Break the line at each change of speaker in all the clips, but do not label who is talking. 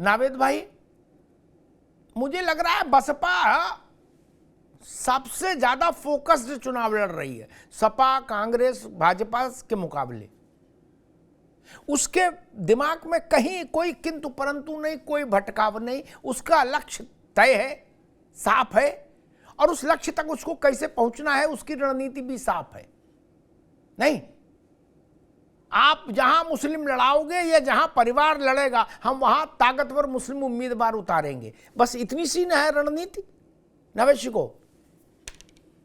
नावेद भाई, मुझे लग रहा है बसपा सबसे ज्यादा फोकस्ड चुनाव लड़ रही है सपा कांग्रेस भाजपा के मुकाबले। उसके दिमाग में कहीं कोई किंतु परंतु नहीं, कोई भटकाव नहीं, उसका लक्ष्य तय है, साफ है, और उस लक्ष्य तक उसको कैसे पहुंचना है उसकी रणनीति भी साफ है। नहीं, आप जहां मुस्लिम लड़ाओगे या जहां परिवार लड़ेगा, हम वहां ताकतवर मुस्लिम उम्मीदवार उतारेंगे, बस इतनी सी न है रणनीति नवेश को।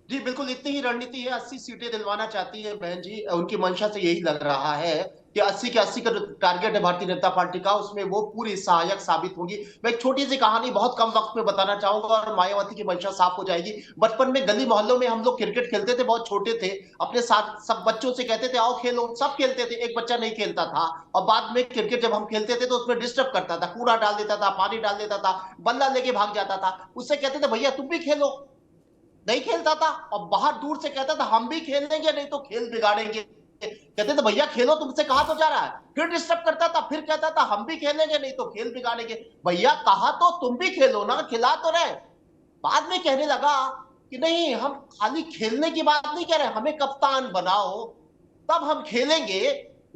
जी बिल्कुल, इतनी ही रणनीति है। 80 सीटें दिलवाना चाहती है बहन जी, उनकी मंशा से यही लग रहा है कि 80 के 80 का टारगेट है भारतीय जनता पार्टी का, उसमें वो पूरी सहायक साबित होगी। मैं एक छोटी सी कहानी बहुत कम वक्त में बताना चाहूंगा और मायावती की मंशा साफ हो जाएगी। बचपन में गली मोहल्लों में हम लोग क्रिकेट खेलते थे, बहुत छोटे थे, अपने साथ सब बच्चों से कहते थे आओ खेलो, सब खेलते थे, एक बच्चा नहीं खेलता था। और बाद में क्रिकेट जब हम खेलते थे तो उसमें डिस्टर्ब करता था, कूड़ा डाल देता था, पानी डाल देता था, बल्ला लेके भाग जाता था। उससे कहते थे भैया तुम भी खेलो, नहीं खेलता था और बाहर दूर से कहता था हम भी खेल लेंगे नहीं तो खेल बिगाड़ेंगे। कहते थे भैया खेलो, तुमसे कहा तो जा रहा है, फिर डिस्टर्ब करता था, फिर कहता था हम भी खेलेंगे नहीं तो खेल बिगाड़ेंगे। भैया कहा तो तुम भी खेलो ना, खिला तो रहे। बाद में कहने लगा कि नहीं, हम खाली खेलने की बात नहीं कह रहे, हमें कप्तान बनाओ तब हम खेलेंगे,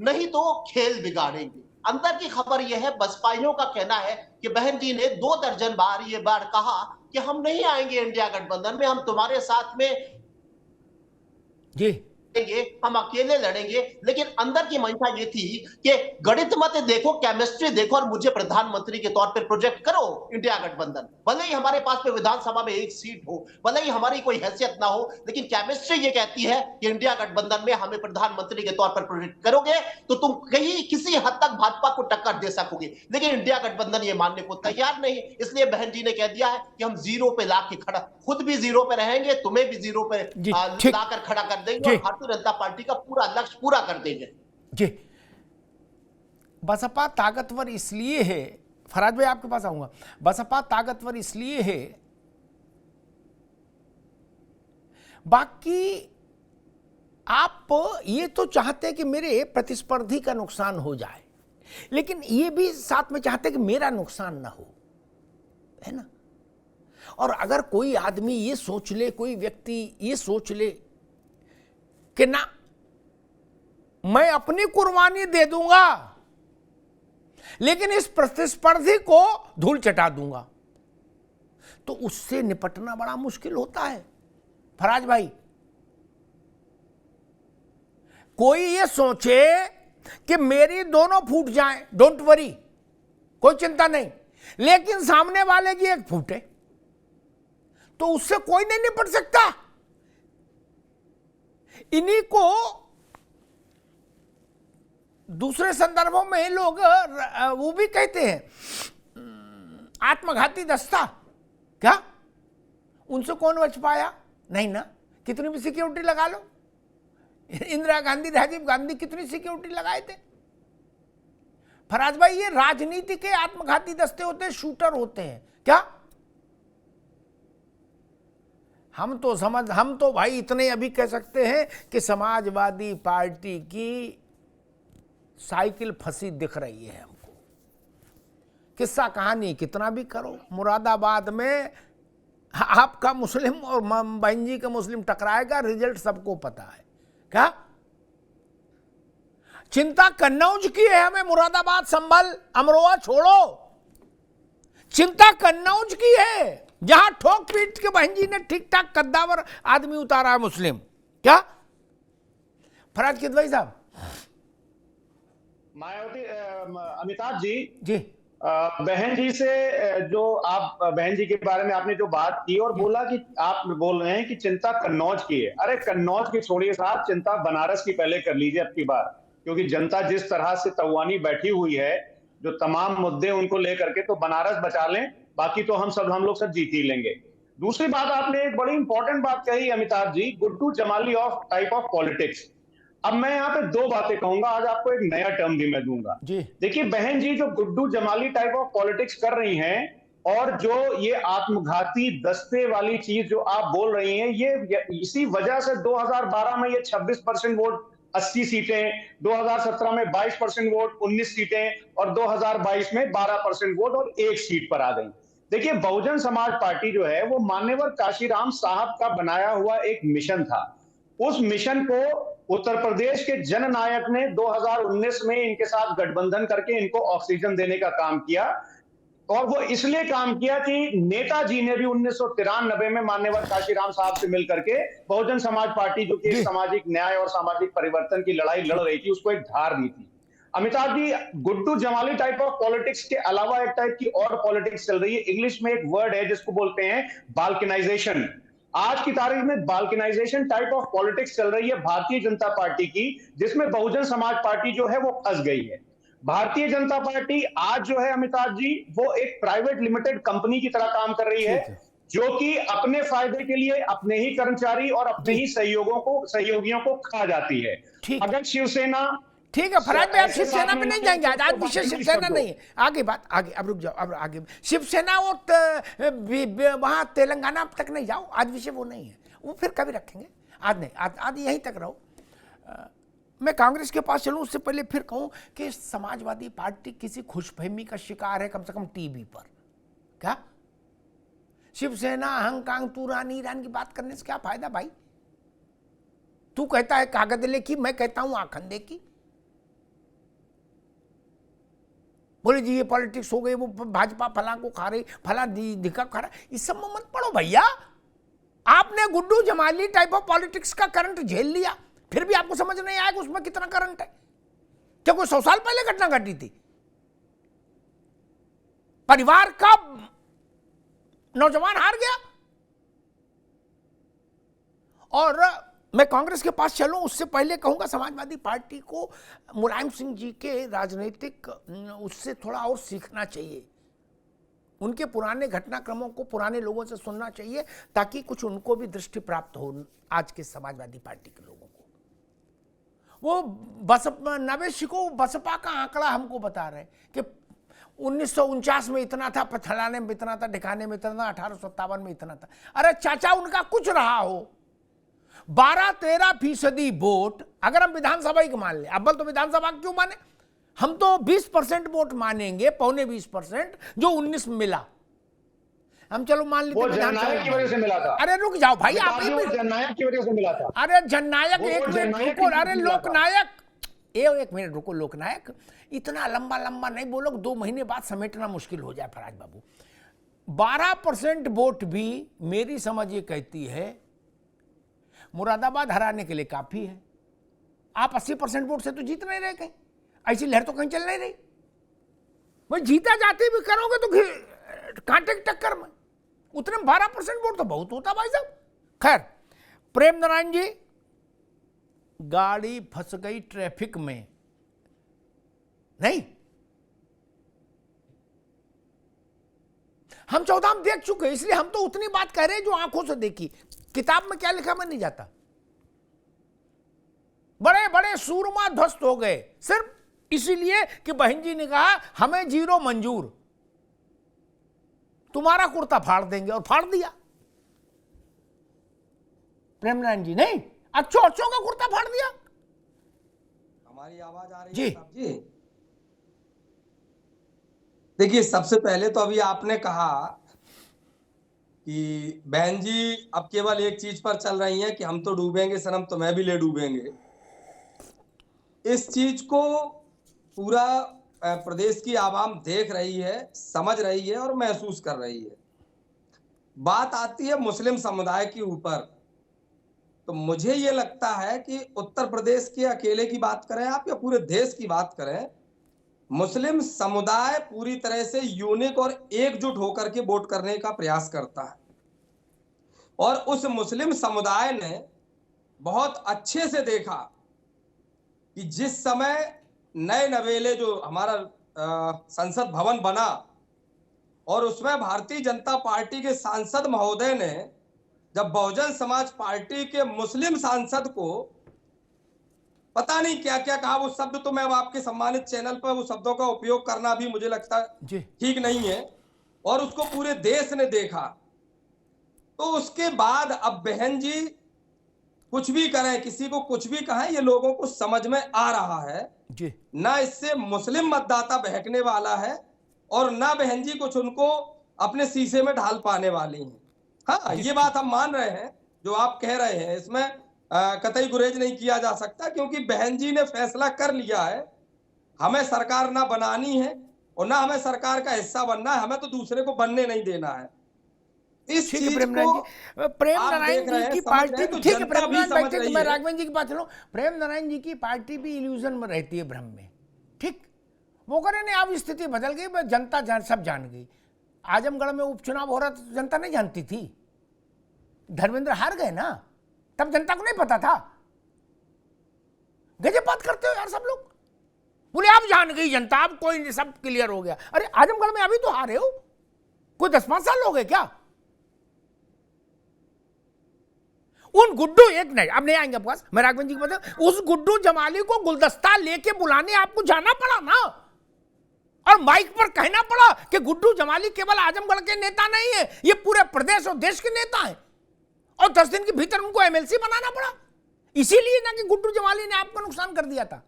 नहीं तो खेल बिगाड़ेंगे। अंदर की खबर यह है, बसपाइयों का कहना है कि बहन जी ने 2 दर्जन बार ये बार कहा कि हम नहीं आएंगे इंडिया गठबंधन में, हम तुम्हारे साथ में
जी
हम अकेले लड़ेंगे। लेकिन अंदर की मंशा ये थी कि गणित मत देखो, केमिस्ट्री देखो और मुझे प्रधानमंत्री के तौर पर प्रोजेक्ट करो इंडिया गठबंधन। भले ही हमारे पास में विधानसभा में 1 सीट हो, भले ही हमारी कोई हैसियत ना हो, लेकिन केमिस्ट्री ये कहती है कि इंडिया गठबंधन में हमें प्रधानमंत्री के तौर पर प्रोजेक्ट करोगे तो तुम कहीं किसी हद तक भाजपा को टक्कर दे सकोगे। लेकिन इंडिया गठबंधन ये मानने को तैयार नहीं, इसलिए बहन जी ने कह दिया है कि हम जीरो पे ला के खड़ा, खुद भी जीरो पे रहेंगे, तुम्हें भी जीरो पे लाकर खड़ा कर देंगे और भारतीय जनता पार्टी का पूरा लक्ष्य पूरा कर देंगे।
जी, बसपा ताकतवर इसलिए है, फराज भाई आपके पास आऊंगा, बसपा ताकतवर इसलिए है, बाकी आप ये तो चाहते हैं कि मेरे प्रतिस्पर्धी का नुकसान हो जाए, लेकिन ये भी साथ में चाहते हैं कि मेरा नुकसान ना हो, है ना। और अगर कोई आदमी ये सोच ले, कोई व्यक्ति ये सोच ले कि ना मैं अपनी कुर्बानी दे दूंगा लेकिन इस प्रतिस्पर्धी को धूल चटा दूंगा, तो उससे निपटना बड़ा मुश्किल होता है फराज भाई। कोई ये सोचे कि मेरी दोनों फूट जाएं, डोंट वरी, कोई चिंता नहीं, लेकिन सामने वाले की एक फूटे तो उससे कोई नहीं निपट सकता। इन्हीं को दूसरे संदर्भों में लोग वो भी कहते हैं आत्मघाती दस्ता। क्या उनसे कौन बच पाया? नहीं ना, कितनी भी सिक्योरिटी लगा लो, इंदिरा गांधी राजीव गांधी कितनी सिक्योरिटी लगाए थे। फराज भाई ये राजनीति के आत्मघाती दस्ते होते हैं, शूटर होते हैं क्या। हम तो भाई इतने अभी कह सकते हैं कि समाजवादी पार्टी की साइकिल फंसी दिख रही है हमको। किस्सा कहानी कितना भी करो, मुरादाबाद में आपका मुस्लिम और बहन जी का मुस्लिम टकराएगा, रिजल्ट सबको पता है। क्या चिंता कन्नौज की है हमें, मुरादाबाद संभल अमरोहा छोड़ो, चिंता कन्नौज की है जहां ठोक पीट के बहन जी ने ठीक ठाक कद्दावर आदमी उतारा है मुस्लिम। क्या फराज किदवई साहब?
मायावती अमिताभ जी
जी
बहन जी से जो आप बहन जी के बारे में आपने जो बात की और बोला कि आप बोल रहे हैं कि चिंता कन्नौज की है। अरे कन्नौज की छोड़िए साहब, चिंता बनारस की पहले कर लीजिए अब की बार, क्योंकि जनता जिस तरह से तवानी बैठी हुई है, जो तमाम मुद्दे उनको लेकर के, तो बनारस बचा लें, बाकी तो हम लोग सब जीत ही लेंगे। दूसरी बात, आपने एक बड़ी इंपॉर्टेंट बात कही Amitabh ji, Guddu Jamali of type of politics. अब मैं यहाँ पे 2 बातें कहूंगा, आज आपको एक नया टर्म भी मैं दूंगा। देखिए बहन जी जो Guddu Jamali type of politics कर रही हैं और जो ये आत्मघाती दस्ते वाली चीज जो आप बोल रही हैं, ये इसी वजह से 2012 में ये 26% वोट 80 सीटें, 2017 में 22% वोट, 19 सीटें और 2022 में 12% वोट और 1 सीट पर आ गई। देखिए, बहुजन समाज पार्टी जो है वो मान्यवर काशीराम साहब का बनाया हुआ एक मिशन था। उस मिशन को उत्तर प्रदेश के जननायक ने 2019 में इनके साथ गठबंधन करके इनको ऑक्सीजन देने का काम किया, और वो इसलिए काम किया कि नेताजी ने भी 1993 में मान्यवर काशीराम साहब से मिलकर के बहुजन समाज पार्टी, जो कि सामाजिक न्याय और सामाजिक परिवर्तन की लड़ाई लड़ रही थी, उसको एक धार दी थी। Amitabh ji, Guddu Jamali type of politics के अलावा एक टाइप की और पॉलिटिक्स चल रही है। इंग्लिश में एक वर्ड है जिसको बोलते हैं बाल्कनाइजेशन। आज की तारीख में बाल्कनाइजेशन टाइप ऑफ पॉलिटिक्स चल रही है भारतीय जनता पार्टी की, जिसमें बहुजन समाज पार्टी जो है वो फंस गई है। भारतीय जनता पार्टी आज जो है अमिताभ जी, वो एक प्राइवेट लिमिटेड कंपनी की तरह काम कर रही है, जो कि अपने फायदे के लिए अपने ही कर्मचारी और अपने ही सहयोगियों को खा जाती है। अगर शिवसेना,
ठीक है फराज भाई, आप शिवसेना में नहीं जाएंगे आज विषय शिवसेना नहीं है। आगे बात, आगे अब रुक जाओ, अब आगे शिवसेना और वहां तेलंगाना तक नहीं जाओ, आज विषय वो नहीं है, वो फिर कभी रखेंगे, आज नहीं, आज यहीं तक रहो। मैं कांग्रेस के पास चलूं उससे पहले फिर कहूं कि समाजवादी पार्टी किसी खुशफहमी का शिकार है, कम से कम टीवी पर। क्या शिवसेना हंकांग तूरानी ईरान की बात करने से क्या फायदा भाई? तू कहता है कागज लेकी, मैं कहता हूं आखंडे की। बोले जी ये पॉलिटिक्स हो गई, वो भाजपा फला को खा रही, फला दिखा खा रहा, इस सब में मत पड़ो भैया। आपने Guddu Jamali type of politics का करंट झेल लिया, फिर भी आपको समझ नहीं आया कि उसमें कितना करंट है। क्या कोई 100 साल पहले घटना घटी थी? परिवार का नौजवान हार गया। और मैं कांग्रेस के पास चलूं उससे पहले कहूंगा समाजवादी पार्टी को मुलायम सिंह जी के राजनीतिक उससे थोड़ा और सीखना चाहिए। उनके पुराने घटनाक्रमों को पुराने लोगों से सुनना चाहिए, ताकि कुछ उनको भी दृष्टि प्राप्त हो आज के समाजवादी पार्टी के लोगों को। वो बसपा नवेश को बसपा का आंकड़ा हमको बता रहे कि 1949 में इतना था, फलाने में इतना था, ठिकाने में इतना था, 1857 में इतना था। अरे चाचा, उनका कुछ रहा हो 12-13% वोट अगर हम विधानसभा की मान ले, अव्वल तो विधानसभा क्यों माने, हम तो 20% वोट मानेंगे, 15.25% जो 19 में मिला। हम चलो मान लेते हैं
जननायक की वजह से मिला था।
अरे रुक जाओ भाई, आप
जननायक की वजह से मिला था।
अरे जननायक एक मिनट रुको, अरे लोकनायक एक मिनट रुको, लोकनायक इतना लंबा लंबा नहीं बोलो, 2 महीने बाद समेटना मुश्किल हो जाए फराज बाबू। 12% वोट भी मेरी समझ ये कहती है मुरादाबाद हराने के लिए काफी है। आप 80% वोट से तो जीत नहीं रहे, कहीं ऐसी लहर तो कहीं चल नहीं रही। भाई जीता जाते भी करोगे तो कांटे की टक्कर में, उतने 12% वोट तो बहुत होता भाई साहब। खैर, प्रेम नारायण जी, गाड़ी फंस गई ट्रैफिक में, नहीं हम 14 में देख चुके, इसलिए हम तो उतनी बात कह रहे हैं जो आंखों से देखी। किताब में क्या लिखा मैं नहीं जाता। बड़े बड़े सूरमा ध्वस्त हो गए सिर्फ इसीलिए कि बहन जी ने कहा हमें 0 मंजूर, तुम्हारा कुर्ता फाड़ देंगे, और फाड़ दिया। प्रेमनारायण जी नहीं, अच्छों का कुर्ता फाड़ दिया।
हमारी आवाज आ रही
जी।
है साहब जी? देखिए, सबसे पहले तो अभी आपने कहा कि बहन जी अब केवल एक चीज पर चल रही हैं कि हम तो डूबेंगे सनम, तो मैं भी ले डूबेंगे। इस चीज को पूरा प्रदेश की आवाम देख रही है, समझ रही है और महसूस कर रही है। बात आती है मुस्लिम समुदाय के ऊपर, तो मुझे ये लगता है कि उत्तर प्रदेश के अकेले की बात करें आप या पूरे देश की बात करें, मुस्लिम समुदाय पूरी तरह से यूनिक और एकजुट होकर के वोट करने का प्रयास करता है। और उस मुस्लिम समुदाय ने बहुत अच्छे से देखा कि जिस समय नए नवेले जो हमारा संसद भवन बना और उसमें भारतीय जनता पार्टी के सांसद महोदय ने जब बहुजन समाज पार्टी के मुस्लिम सांसद को पता नहीं क्या क्या कहा, वो शब्द तो मैं अब आपके सम्मानित चैनल पर वो शब्दों का उपयोग करना भी मुझे लगता है ठीक नहीं है, और उसको पूरे देश ने देखा, तो उसके बाद अब बहन जी कुछ भी करें, किसी को कुछ भी कहें, ये लोगों को समझ में आ रहा है
जी।
ना। इससे मुस्लिम मतदाता बहकने वाला है और ना बहन जी कुछ उनको अपने शीशे में ढाल पाने वाली हैं। हाँ, ये बात हम मान रहे हैं जो आप कह रहे हैं, इसमें कतई गुरेज नहीं किया जा सकता, क्योंकि बहन जी ने फैसला कर लिया है हमें सरकार ना बनानी है और ना हमें सरकार का हिस्सा बनना है, हमें तो दूसरे को बनने नहीं देना है। इस
ठीक है
चीज
प्रेम
को
नारायण जी, प्रेम
आप
नारायण
देख रहे
जी
हैं,
की
समझ रहे
पार्टी
हैं, तो
ठीक है,
जनता
प्रेम
भी
नारायण
समझ
बैठे तो
रही
मैं
है।
राघवेंद्र जी की बात सुनो। प्रेम नारायण जी की पार्टी भी इल्यूजन में रहती है, भ्रम में। ठीक, वो करें नहीं, अब स्थिति बदल गई, जनता सब जान गई। आजमगढ़ में उपचुनाव हो रहा था तो जनता नहीं जानती थी, धर्मेंद्र हार गए ना, तब जनता को नहीं पता था। गजब बात करते हो यार सब लोग, बोले आप जान गई जनता, अब कोई नहीं, सब क्लियर हो गया। अरे आजमगढ़ में अभी तो हारे हो, कोई 10-5 साल हो गए क्या? उन गुड्डू एक नहीं, अब नहीं आएंगे आपके पास, मैं राघवेंद्र जी को बताऊं, उस गुड्डू जमाली को गुलदस्ता लेके बुलाने आपको जाना पड़ा ना, और माइक पर कहना पड़ा कि गुड्डू जमाली केवल आजमगढ़ के नेता नहीं है, ये पूरे प्रदेश और देश के नेता हैं, और 10 दिन के भीतर उनको एमएलसी बनाना पड़ा। इसीलिए ना कि गुड्डू जमाली ने आपको नुकसान कर दिया था।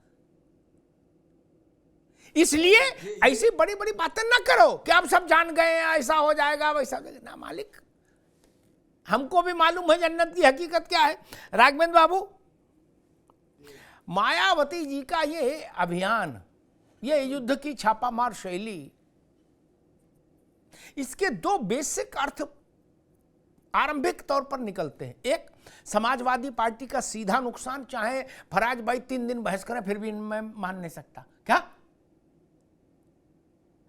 इसलिए ऐसी बड़ी बड़ी बातें ना करो कि आप सब जान गए, ऐसा हो जाएगा वैसा ना। मालिक, हमको भी मालूम है जन्नत की हकीकत क्या है। राघवेंद्र बाबू, मायावती जी का ये अभियान, ये युद्ध की छापामार शैली, इसके 2 बेसिक अर्थ आरंभिक तौर पर निकलते हैं। एक, समाजवादी पार्टी का सीधा नुकसान, चाहे फराज भाई 3 दिन बहस करें फिर भी मैं मान नहीं सकता, क्या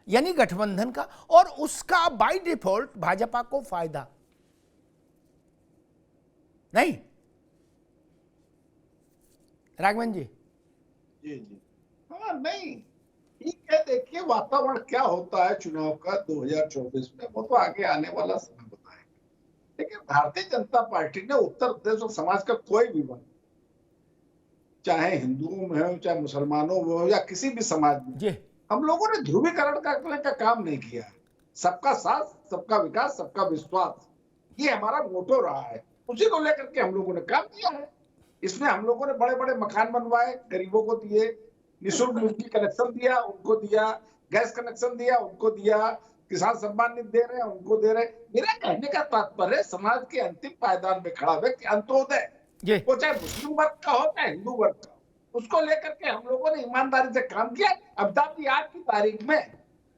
यानी गठबंधन का, और उसका बाय डिफॉल्ट भाजपा को फायदा नहीं। राघवेंद्र जी।
जी जी, हाँ नहीं ठीक है। देखिए वातावरण क्या होता है चुनाव का 2024 में, वो तो आगे आने वाला समय बताएगा। लेकिन भारतीय जनता पार्टी ने उत्तर प्रदेश और समाज का कोई भी वर्ग, चाहे हिंदुओं में हो, चाहे मुसलमानों में हो, या किसी भी समाज में
जी,
हम लोगों ने ध्रुवीकरण करने का काम नहीं किया है। सबका साथ, सबका विकास, सबका विश्वास, ये हमारा मोटो रहा है। उसी को लेकर के हम लोगों ने काम किया है। इसमें हम लोगों ने बड़े बड़े मकान बनवाए, गरीबों को दिए, निःशुल्क बिजली कनेक्शन दिया, उनको दिया, गैस कनेक्शन दिया, उनको दिया, किसान सम्मान निधि दे रहे हैं, उनको दे रहे हैं। मेरा कहने का तात्पर्य समाज के अंतिम पायदान में खड़ा व्यक्ति, अंत्योदय, वो चाहे मुस्लिम वर्ग का हो चाहे हिंदू वर्ग का, उसको लेकर के हम लोगों ने ईमानदारी से काम किया। अब तक आज की तारीख में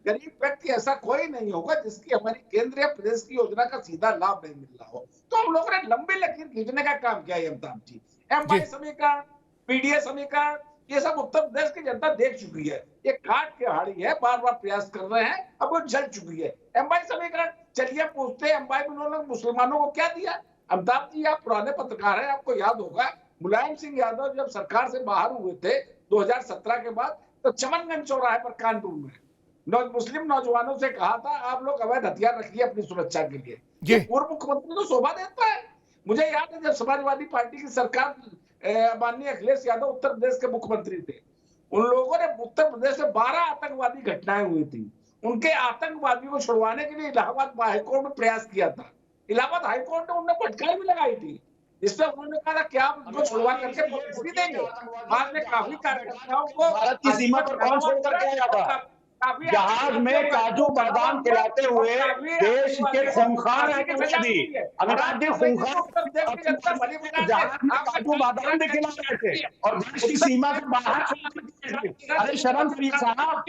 गरीब व्यक्ति ऐसा कोई नहीं होगा जिसकी हमारी केंद्र या प्रदेश की योजना का सीधा लाभ नहीं मिल रहा हो। तो हम लोगों ने लंबी लकीर खींचने का काम किया है। अमिताभ जी, एमवाई समीकरण, पीडीए समीकरण, ये सब उत्तर प्रदेश की जनता देख चुकी है। ये काट के हाड़ी है, बार बार प्रयास कर रहे हैं, अब वो जल चुकी है। एमवाई समीकरण, चलिए पूछते हैं एमवाई में उन्होंने मुसलमानों को क्या दिया। अमिताभ जी, आप पुराने पत्रकार हैं, आपको याद होगा मुलायम सिंह यादव जब सरकार से बाहर हुए थे 2017 के बाद, तो चमनगंज चौराहे पर कानपुर में मुस्लिम नौजवानों से कहा था आप लोग अवैध हथियार रखिए अपनी सुरक्षा के लिए। ये पूर्व मुख्यमंत्री तो शोभा देता है। मुझे याद है जब समाजवादी पार्टी की सरकार माननीय अखिलेश यादव उत्तर प्रदेश के मुख्यमंत्री थे, उन लोगों ने उत्तर प्रदेश में 12 आतंकवादी घटनाएं हुई थी, उनके आतंकवादियों को छुड़वाने के लिए इलाहाबाद हाईकोर्ट में प्रयास किया था। इलाहाबाद हाईकोर्ट ने उन्हें फटकार भी लगाई थी, इसमें उन्होंने कहा क्या आप उनको छुड़वा करके वापसी देंगे। बाद में काफी कार्यकर्ताओं को
भारत की सीमा पर कौन छोड़ करके आया था? जहाज में काजू बादाम खिलाते हुए देश के खूंखार आतंकवादी, अमिताभ जी खूंखार जहाज में काजू बादाम भी खिला रहे थे और देश की सीमा से बाहर। अरे शर्म करिए साहब,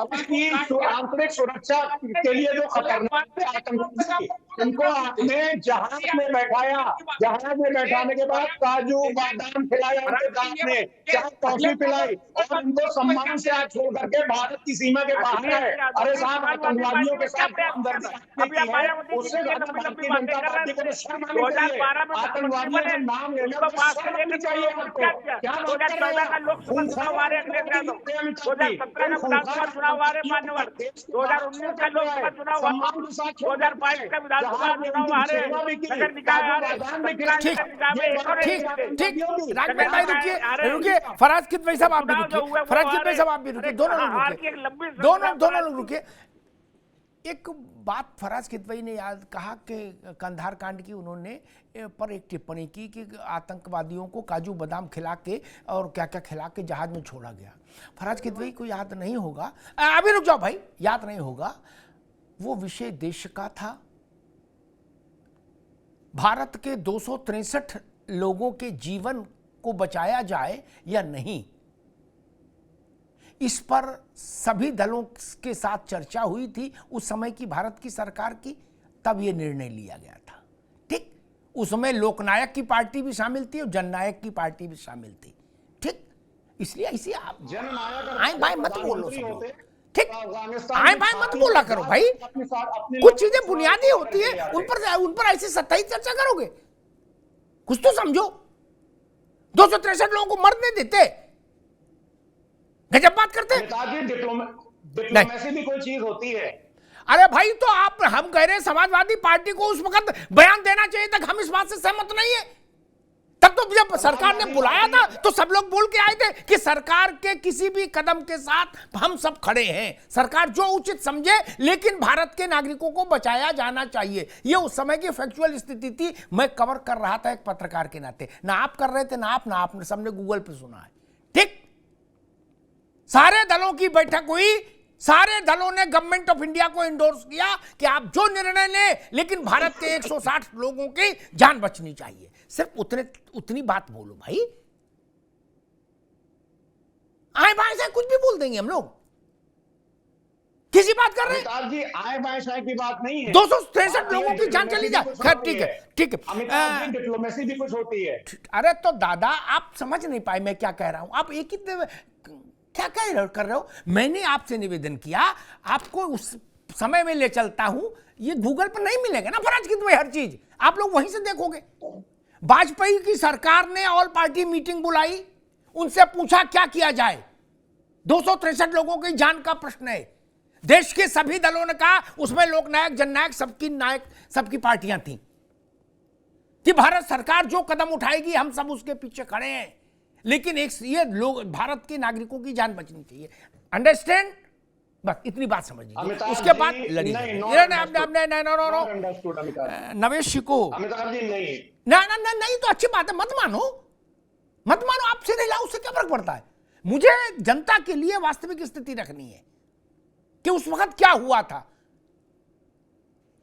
अपनी आंतरिक सुरक्षा के लिए जो खतरनाक आतंकवादी, उनको आपने जहाज में बैठाया, जहाज में बैठाने के बाद काजू बादाम खिलाया उनके दांत में, चाहे कॉफी पिलाई, और उनको सम्मान से आज छोड़ करके भारत की सीमा के बाहर है। अरे साहब, आतंकवादियों के साथ हमदर्दी उससे भारतीय जनता पार्टी को शर्म आनी चाहिए। आतंकवादियों का नाम लेने पर शर्म आनी चाहिए आपको। क्या बात कर रहे हैं?
2019 का लोकसभा चुनाव, 2022 का विधानसभा चुनाव हारे, नगर निकाय हारे।
ठीक, राघवेंद्र भाई रुकिए, फराज किदवई साहब आप भी रुकिए, फराज किदवई साहब आप भी रुकिए, दोनों लोग रुकिए, दोनों लोग रुकिए। एक बात फराज किदवई ने याद कहा कि कंधार कांड की उन्होंने पर एक टिप्पणी की कि आतंकवादियों को काजू बादाम खिला के और क्या क्या खिला के जहाज में छोड़ा गया। फराज किदवई को याद नहीं होगा, अभी रुक जाओ भाई, याद नहीं होगा, वो विषय देश का था। भारत के 263 लोगों के जीवन को बचाया जाए या नहीं, इस पर सभी दलों के साथ चर्चा हुई थी उस समय की भारत की सरकार की, तब ये निर्णय लिया गया था। ठीक, उसमें लोकनायक की पार्टी भी शामिल थी और जननायक की पार्टी भी शामिल थी। ठीक, इसलिए इसी आप आए भाई मत बोलो सब लोग। ठीक, आए भाई मत बोला करो भाई, कुछ चीजें बुनियादी होती है उन पर ऐसी सतही चर्चा करोगे, कुछ तो समझो। 263 लोगों को मरने देते, गजब बात करते हैं।
डिप्लोमेसी भी कोई चीज होती है।
अरे भाई, तो हम कह रहे हैं समाजवादी पार्टी को उस वक्त बयान देना चाहिए था, हम इस बात से सहमत नहीं है। तब तो जब सरकार ने बुलाया था तो सब लोग बोल के आए थे कि सरकार के किसी भी कदम के साथ हम सब खड़े हैं, सरकार जो उचित समझे, लेकिन भारत के नागरिकों को बचाया जाना चाहिए। ये उस समय की फैक्चुअल स्थिति थी, मैं कवर कर रहा था एक पत्रकार के नाते। ना आप कर रहे थे, ना आपने, सबने गूगल पे सुना है। ठीक, सारे दलों की बैठक हुई, सारे दलों ने गवर्नमेंट ऑफ इंडिया को इंडोर्स किया कि आप जो निर्णय लें, लेकिन भारत के 160 लोगों की जान बचनी चाहिए। सिर्फ उतनी बात बोलो भाई, आए बाएं से कुछ भी बोल देंगे हम लोग, किसी बात कर रहे हैं
जी, आए बाएं शायद की बात नहीं है।
263 लोगों की जान चली जाए, खैर ठीक है, ठीक है।
डिप्लोमेसी भी कुछ होती है।
अरे तो दादा, आप समझ नहीं पाए मैं क्या कह रहा हूं, आप एक ही क्या कर रहे हो। मैंने आपसे निवेदन किया, आपको उस समय में ले चलता हूं, ये गूगल पर नहीं मिलेगा ना फराज किदवई, हर चीज आप लोग वहीं से देखोगे। वाजपेयी की सरकार ने ऑल पार्टी मीटिंग बुलाई, उनसे पूछा क्या किया जाए, 263 लोगों की जान का प्रश्न है। देश के सभी दलों ने कहा, उसमें लोकनायक जननायक सबकी पार्टियां थी कि भारत सरकार जो कदम उठाएगी हम सब उसके पीछे खड़े हैं, लेकिन एक ये लोग भारत के नागरिकों की जान बचनी चाहिए। अंडरस्टैंड, बस इतनी बात समझ लीजिए, उसके बाद लड़ी। नवेश को नहीं तो अच्छी बात है, मत मानो, आप सीधे लाओ, उससे क्या फर्क पड़ता है। मुझे जनता के लिए वास्तविक स्थिति रखनी है कि उस वक्त क्या हुआ था,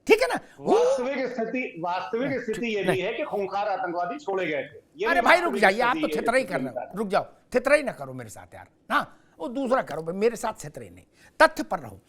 ठीक है ना।
वास्तविक स्थिति ये भी है कि खूंखार आतंकवादी छोड़े गए थे।
अरे भाई रुक जाइए, आप तो थितराई कर रहे हो, रुक जाओ, थितराई ना करो मेरे साथ यार, हाँ वो दूसरा करो, मेरे साथ थितराई नहीं, तथ्य पर रहो।